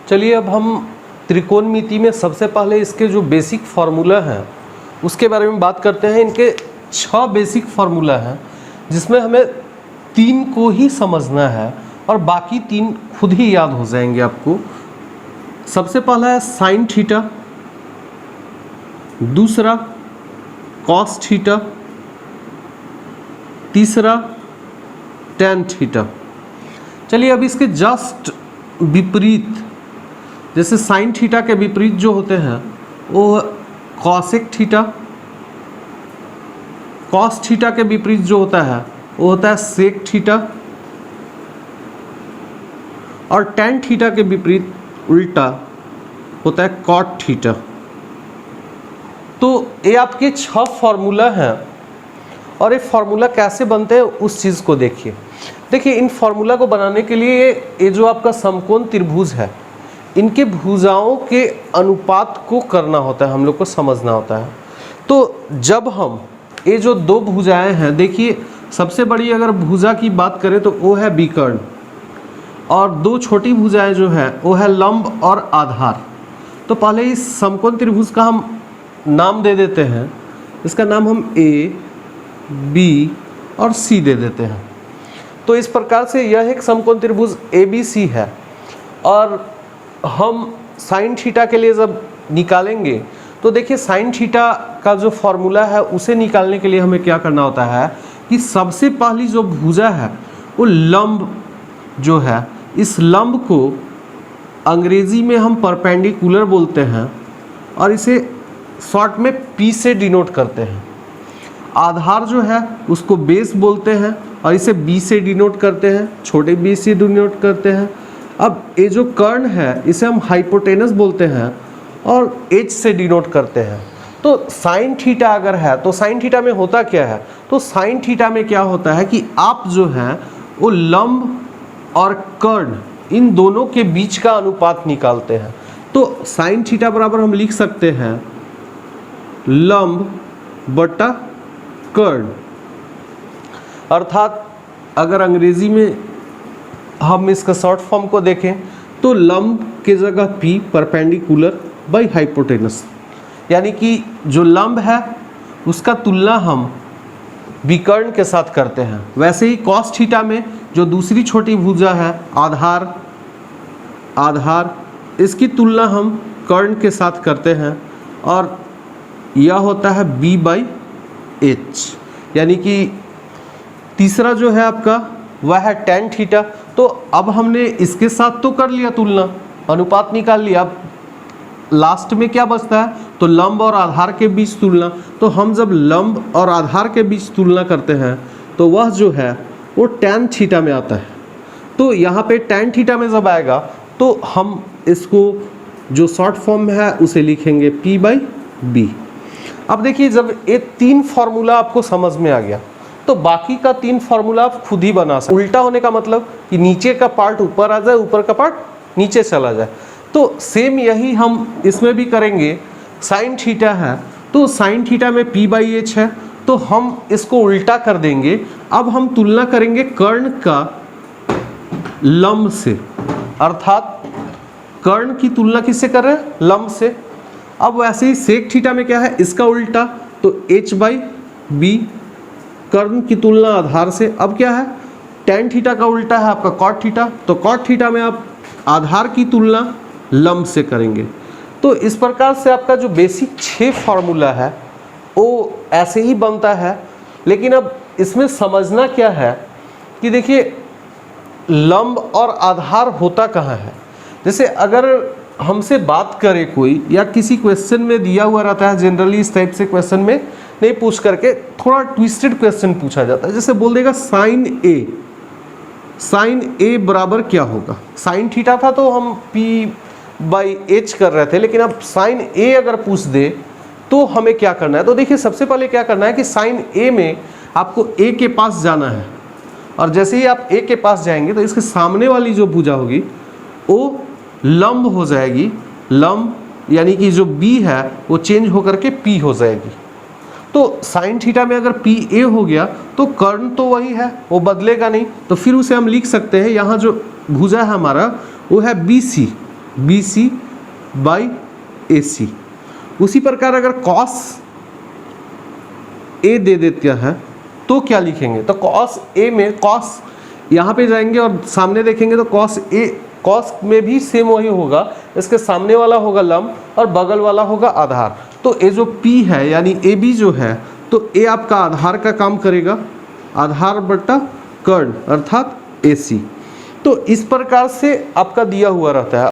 चलिए अब हम त्रिकोणमिति में सबसे पहले इसके जो बेसिक फार्मूला हैं उसके बारे में बात करते हैं। इनके 6 बेसिक फार्मूला हैं जिसमें हमें 3 को ही समझना है और बाकी 3 खुद ही याद हो जाएंगे आपको। सबसे पहला है साइन थीटा, दूसरा कॉस थीटा, तीसरा टेन थीटा। चलिए अब इसके जस्ट विपरीत, जैसे साइन थीटा के विपरीत जो होते हैं वो कॉसेक थीटा, कॉस थीटा के विपरीत जो होता है वो होता है सेक थीटा, और टेन थीटा के विपरीत उल्टा होता है कॉट थीटा। तो ये आपके 6 फार्मूला हैं और ये फार्मूला कैसे बनते हैं उस चीज़ को देखिए। देखिए इन फार्मूला को बनाने के लिए ये जो आपका समकोण त्रिभुज है इनके भुजाओं के अनुपात को करना होता है, हम लोग को समझना होता है। तो जब हम ये जो 2 भुजाएं हैं, देखिए सबसे बड़ी अगर भुजा की बात करें तो वो है विकर्ण, और 2 छोटी भुजाएं जो है वो है लंब और आधार। तो पहले इस समकोण त्रिभुज का हम नाम दे देते हैं, इसका नाम हम ए, बी और सी दे देते हैं। तो इस प्रकार से यह एक समकोण त्रिभुज ABC है, और हम साइन थीटा के लिए जब निकालेंगे तो देखिए साइन थीटा का जो फॉर्मूला है उसे निकालने के लिए हमें क्या करना होता है कि सबसे पहली जो भुजा है वो लंब जो है, इस लंब को अंग्रेजी में हम परपेंडिकुलर बोलते हैं और इसे शॉर्ट में P से डिनोट करते हैं। आधार जो है उसको बेस बोलते हैं और इसे B से डिनोट करते हैं, छोटे b से डिनोट करते हैं। अब ये जो कर्ण है इसे हम हाइपोटेनस बोलते हैं और H से डिनोट करते हैं। तो साइन थीटा अगर है तो साइन थीटा में होता क्या है, तो साइन थीटा में क्या होता है कि आप जो है वो लंब और कर्ण इन दोनों के बीच का अनुपात निकालते हैं। तो साइन थीटा बराबर हम लिख सकते हैं लंब बटा कर्ण, अर्थात अगर अंग्रेजी में हम इसका शॉर्ट फॉर्म को देखें तो लंब के जगह P परपेंडिकुलर बाई हाइपोटेनस, यानी कि जो लंब है उसका तुलना हम विकर्ण के साथ करते हैं। वैसे ही कॉस थीटा में जो दूसरी छोटी भुजा है आधार, इसकी तुलना हम कर्ण के साथ करते हैं, और यह होता है B बाई H, यानी कि तीसरा जो है आपका वह है टेन थीटा। तो अब हमने इसके साथ तो कर लिया तुलना, अनुपात निकाल लिया, अब लास्ट में क्या बचता है तो लंब और आधार के बीच तुलना। तो हम जब लंब और आधार के बीच तुलना करते हैं तो वह जो है वो टेन थीटा में आता है। तो यहाँ पे टेन थीटा में जब आएगा तो हम इसको जो शॉर्ट फॉर्म है उसे लिखेंगे P बाई B। अब देखिए जब ये 3 फार्मूला आपको समझ में आ गया तो बाकी का 3 फार्मूला आप खुद ही बना सकते। उल्टा होने का मतलब कि नीचे का पार्ट ऊपर आ जाए, ऊपर का पार्ट नीचे चला जाए। तो सेम यही हम इसमें भी करेंगे। साइन थीटा है तो साइन थीटा में P बाई H है, तो हम इसको उल्टा कर देंगे। अब हम तुलना करेंगे कर्ण का लंब से, अर्थात कर्ण की तुलना किससे कर रहे हैं, लंब से। अब वैसे ही सेक थीटा में क्या है, इसका उल्टा, तो H बाई B, कर्ण की तुलना आधार से। अब क्या है, टेन थीटा का उल्टा है आपका कॉट थीटा, तो कॉट थीटा में आप आधार की तुलना लंब से करेंगे। तो इस प्रकार से आपका जो बेसिक 6 फार्मूला है वो ऐसे ही बनता है। लेकिन अब इसमें समझना क्या है कि देखिए लंब और आधार होता कहाँ है। जैसे अगर हमसे बात करे कोई या किसी क्वेश्चन में दिया हुआ रहता है, जनरली इस टाइप से क्वेश्चन में नहीं पूछ करके थोड़ा ट्विस्टेड क्वेश्चन पूछा जाता है। जैसे बोल देगा साइन ए बराबर क्या होगा। साइन थीटा था तो हम P बाई H कर रहे थे, लेकिन अब साइन A अगर पूछ दे तो हमें क्या करना है। तो देखिए सबसे पहले क्या करना है कि साइन A में आपको A के पास जाना है, और जैसे ही आप A के पास जाएंगे तो इसके सामने वाली जो भुजा होगी वो लंब हो जाएगी। लंब यानी कि जो B है वो चेंज होकर के P हो जाएगी। तो साइन थीटा में अगर पी ए हो गया तो कर्ण तो वही है, वो बदलेगा नहीं, तो फिर उसे हम लिख सकते हैं, यहाँ जो भुजा है हमारा वो है B C, B C by A C. उसी प्रकार अगर कॉस ए दे देते हैं तो क्या लिखेंगे, तो कॉस ए में कॉस यहाँ पे जाएंगे और सामने देखेंगे तो कॉस ए, कॉस में भी सेम वही होगा, इसके सामने वाला होगा लंब और बगल वाला होगा आधार। तो ये जो P है यानी ए बी जो है, तो ए आपका आधार का काम करेगा, आधार बटा कर्ण अर्थात AC। तो इस प्रकार से आपका दिया हुआ रहता है।